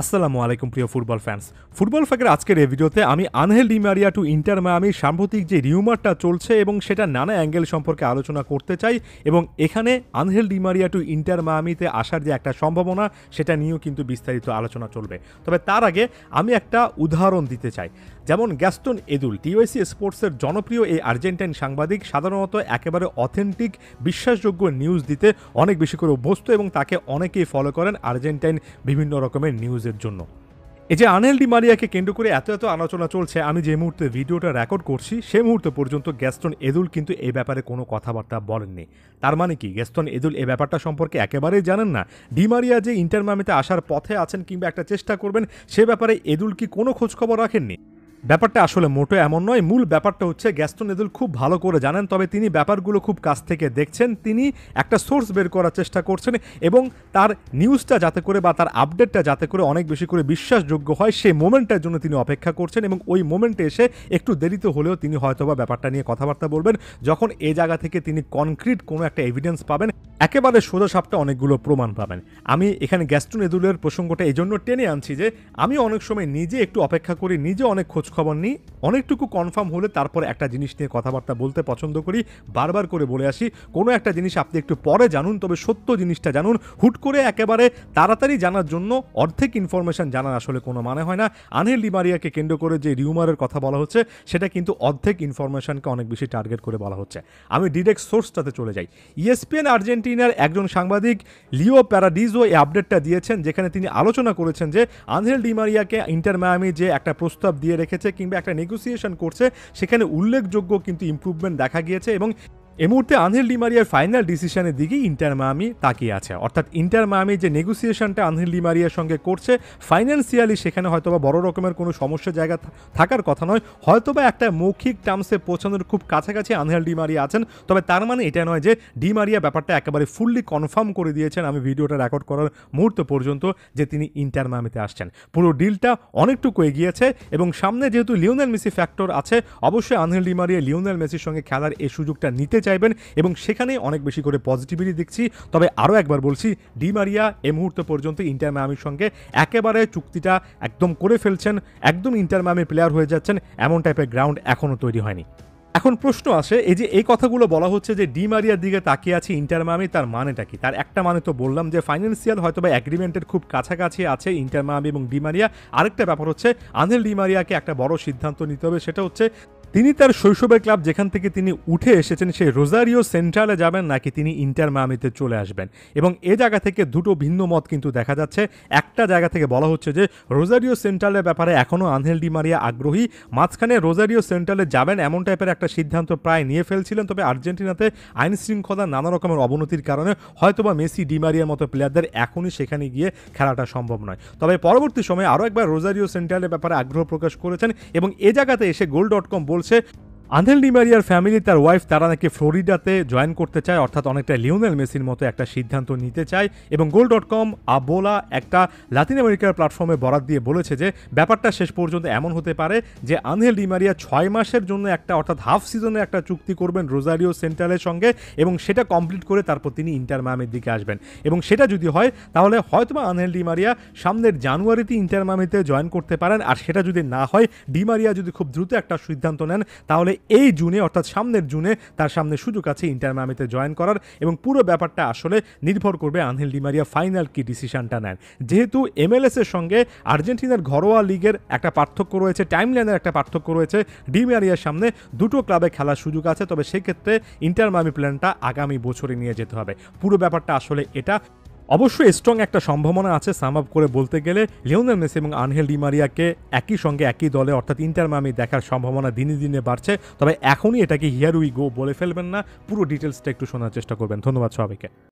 আসসালামু আলাইকুম প্রিয় ফুটবল ফ্যান্স। ফুটবল ফ্যাকের আজকের এই ভিডিওতে আমি Angel Di Maria to Inter মায়ামির সাম্প্রতিক যে রিউমারটা চলছে এবং সেটা নানা অ্যাঙ্গেল সম্পর্কে আলোচনা করতে চাই এবং এখানে Angel Di Maria to Inter মায়ামিতে আসার যে একটা সম্ভাবনা সেটা নিয়েও কিন্তু বিস্তারিত আলোচনা চলবে। তবে তার আগে আমি একটা উদাহরণ দিতে চাই। যেমন গ্যাস্টন এদুল টিওয়াইসি স্পোর্টসের জনপ্রিয় এই আর্জেন্টাইন সাংবাদিক সাধারণত একেবারে অথেন্টিক বিশ্বাসযোগ্য নিউজ দিতে অনেক বেশি করে অভ্যস্ত এবং তাকে অনেকেই ফলো করেন আর্জেন্টাইন বিভিন্ন রকমের নিউজের জন্য। এই যে আনহেল ডি মারিয়াকে কেন্দ্র করে এত আলোচনা চলছে, আমি যে মুহূর্তে ভিডিওটা রেকর্ড করছি সে মুহূর্ত পর্যন্ত গ্যাস্টন এদুল কিন্তু এই ব্যাপারে কোনো কথাবার্তা বলেননি। তার মানে কি গ্যাস্টন এদুল এই ব্যাপারটা সম্পর্কে একেবারেই জানেন না? ডি মারিয়া যে ইন্টার মায়ামিতে আসার পথে আছেন কিংবা একটা চেষ্টা করবেন সে ব্যাপারে এদুল কি কোনো খোঁজখবর রাখেননি? ব্যাপারটা আসলে মোটো এমন নয়। মূল ব্যাপারটা হচ্ছে গ্যাস্টন এদুল খুব ভালো করে জানেন, তবে তিনি ব্যাপারগুলো খুব কাছ থেকে দেখছেন। তিনি একটা সোর্স বের করার চেষ্টা করছেন এবং তার নিউজটা যাতে করে বা তার আপডেটটা যাতে করে অনেক বেশি করে বিশ্বাসযোগ্য হয় সেই মোমেন্টটার জন্য তিনি অপেক্ষা করছেন এবং ওই মোমেন্টে এসে একটু দেরিতে হলেও তিনি হয়তোবা ব্যাপারটা নিয়ে কথাবার্তা বলবেন যখন এই জায়গা থেকে তিনি কনক্রিট কোনো একটা এভিডেন্স পাবেন, একেবারে সোজাসাপটা অনেকগুলো প্রমাণ পাবেন। আমি এখানে গ্যাস্টন এদুলের প্রসঙ্গটা এই জন্য টেনে আনছি যে আমি অনেক সময় নিজে একটু অপেক্ষা করি, নিজে অনেক খোঁজখবর নিই, অনেকটুকু কনফার্ম হলে তারপর একটা জিনিস নিয়ে কথাবার্তা বলতে পছন্দ করি। বারবার করে বলে আসি, কোনো একটা জিনিস আপনি একটু পরে জানুন, তবে সত্য জিনিসটা জানুন। হুট করে একেবারে তাড়াতাড়ি জানার জন্য অর্ধেক ইনফরমেশন জানার আসলে কোনো মানে হয় না। আনহেল ডি মারিয়াকে কেন্দ্র করে যে রিউমারের কথা বলা হচ্ছে সেটা কিন্তু অর্ধেক ইনফরমেশনকে অনেক বেশি টার্গেট করে বলা হচ্ছে। আমি ডিরেক্ট সোর্সটাতে চলে যাই। ইএসপিএন আর্জেন্টিনার একজন সাংবাদিক লিও প্যারাডিজো এই আপডেটটা দিয়েছেন, যেখানে তিনি আলোচনা করেছেন যে আনহেল ডি মারিয়াকে ইন্টার মায়ামি যে একটা প্রস্তাব দিয়ে রেখেছে কিংবা একটা নেগোসিয়েশন করছে সেখানে উল্লেখযোগ্য কিন্তু ইমপ্রুভমেন্ট দেখা গিয়েছে এবং এই মুহূর্তে আনহেল ডি মারিয়ার ফাইনাল ডিসিশনের দিকেই ইন্টার মায়ামি তাকিয়ে আছে। অর্থাৎ ইন্টার মায়ামি যে নেগোসিয়েশনটা আনহেল ডি মারিয়ার সঙ্গে করছে ফাইন্যান্সিয়ালি সেখানে হয়তোবা বড় রকমের কোনো সমস্যা জায়গা থাকার কথা নয়, হয়তোবা একটা মৌখিক টার্মসে পৌঁছানোর খুব কাছাকাছি আনহেল ডি মারিয়া আছেন। তবে তার মানে এটা নয় যে ডি মারিয়া ব্যাপারটা একেবারে ফুললি কনফার্ম করে দিয়েছেন আমি ভিডিওটা রেকর্ড করার মুহূর্ত পর্যন্ত যে তিনি ইন্টার মায়ামিতে আসছেন। পুরো ডিলটা অনেকটুকু এগিয়েছে এবং সামনে যেহেতু লিওনেল মেসি ফ্যাক্টর আছে, অবশ্যই আনহেল ডি মারিয়া লিওনেল মেসির সঙ্গে খেলার এই সুযোগটা নিতে চাইবেন এবং সেখানে অনেক বেশি করে পজিটিভিটি দেখছি। তবে আরও একবার বলছি, ডি মারিয়া এই মুহূর্ত পর্যন্ত ইন্টার মায়ামির সঙ্গে একেবারে চুক্তিটা একদম করে ফেলছেন, একদম ইন্টার মায়ামির প্লেয়ার হয়ে যাচ্ছেন, এমন টাইপের গ্রাউন্ড এখনও তৈরি হয়নি। এখন প্রশ্ন আসে, এই যে এই কথাগুলো বলা হচ্ছে যে ডি মারিয়ার দিকে তাকিয়ে আছে ইন্টার মায়ামি, তার মানেটা কি? তার একটা মানে তো বললাম যে ফাইন্যান্সিয়াল হয়তোবা অ্যাগ্রিমেন্টের খুব কাছাকাছি আছে ইন্টার মায়ামি এবং ডি মারিয়া। আরেকটা ব্যাপার হচ্ছে আনহেল ডি মারিয়াকে একটা বড় সিদ্ধান্ত নিতে হবে, সেটা হচ্ছে তিনি তার শৈশবের ক্লাব যেখান থেকে তিনি উঠে এসেছেন সেই রোজারিও সেন্ট্রালে যাবেন নাকি তিনি ইন্টার মায়ামিতে চলে আসবেন। এবং এ জায়গা থেকে দুটো ভিন্ন মত কিন্তু দেখা যাচ্ছে। একটা জায়গা থেকে বলা হচ্ছে যে রোজারিও সেন্ট্রালের ব্যাপারে এখনও আনহেল ডি মারিয়া আগ্রহী, মাঝখানে রোজারিও সেন্ট্রালে যাবেন এমন টাইপের একটা সিদ্ধান্ত প্রায় নিয়ে ফেলছিলেন, তবে আর্জেন্টিনাতে আইন শৃঙ্খলা নানা রকমের অবনতির কারণে হয়তোবা মেসি ডি মারিয়ার মতো প্লেয়ারদের এখনই সেখানে গিয়ে খেলাটা সম্ভব নয়। তবে পরবর্তী সময়ে আরও একবার রোজারিও সেন্ট্রালের ব্যাপারে আগ্রহ প্রকাশ করেছেন এবং এ জায়গাতে এসে গোল.com বলছে আনহেল ডি মারিয়ার ফ্যামিলি, তার ওয়াইফ, তারা নাকি ফ্লোরিডাতে জয়েন করতে চায়, অর্থাৎ অনেকটা লিওনেল মেসির মতো একটা সিদ্ধান্ত নিতে চায়। এবং গোল.com আবোলা একটা লাতিন আমেরিকার প্ল্যাটফর্মে বরাত দিয়ে বলেছে যে ব্যাপারটা শেষ পর্যন্ত এমন হতে পারে যে আনহেল ডি মারিয়া 6 মাসের জন্য একটা অর্থাৎ হাফ সিজনে একটা চুক্তি করবেন রোজারিও সেন্ট্রালের সঙ্গে এবং সেটা কমপ্লিট করে তারপর তিনি ইন্টার মায়ামির দিকে আসবেন। এবং সেটা যদি হয় তাহলে হয়তোবা আনহেল ডি মারিয়া সামনের জানুয়ারিতে ইন্টার মায়ামিতে জয়েন করতে পারেন। আর সেটা যদি না হয়, ডি মারিয়া যদি খুব দ্রুত একটা সিদ্ধান্ত নেন, তাহলে এই জুনে অর্থাৎ সামনের জুনে তার সামনে সুযোগ আছে ইন্টার মায়ামিতে জয়েন করার। এবং পুরো ব্যাপারটা আসলে নির্ভর করবে আনহেল ডি মারিয়া ফাইনাল কি ডিসিশনটা নেন। যেহেতু এমএলএস এর সঙ্গে আর্জেন্টিনার ঘরোয়া লিগের একটা পার্থক্য রয়েছে, টাইমলাইনের একটা পার্থক্য রয়েছে, ডি মারিয়ার সামনে দুটো ক্লাবে খেলার সুযোগ আছে। তবে সেক্ষেত্রে ইন্টার মায়ামি প্ল্যানটা আগামী বছরে নিয়ে যেতে হবে। পুরো ব্যাপারটা আসলে এটা অবশ্যই স্ট্রং একটা সম্ভাবনা আছে। সাম আপ করে বলতে গেলে লিওনেল মেসি এবং আনহেল ডি মারিয়াকে একই সঙ্গে একই দলে অর্থাৎ ইন্টার মায়ামি দেখার সম্ভাবনা দিনে দিনে বাড়ছে। তবে এখনই এটাকে হিয়ার উই গো বলে ফেলবেন না, পুরো ডিটেলসটা একটু শোনার চেষ্টা করবেন। ধন্যবাদ সবাইকে।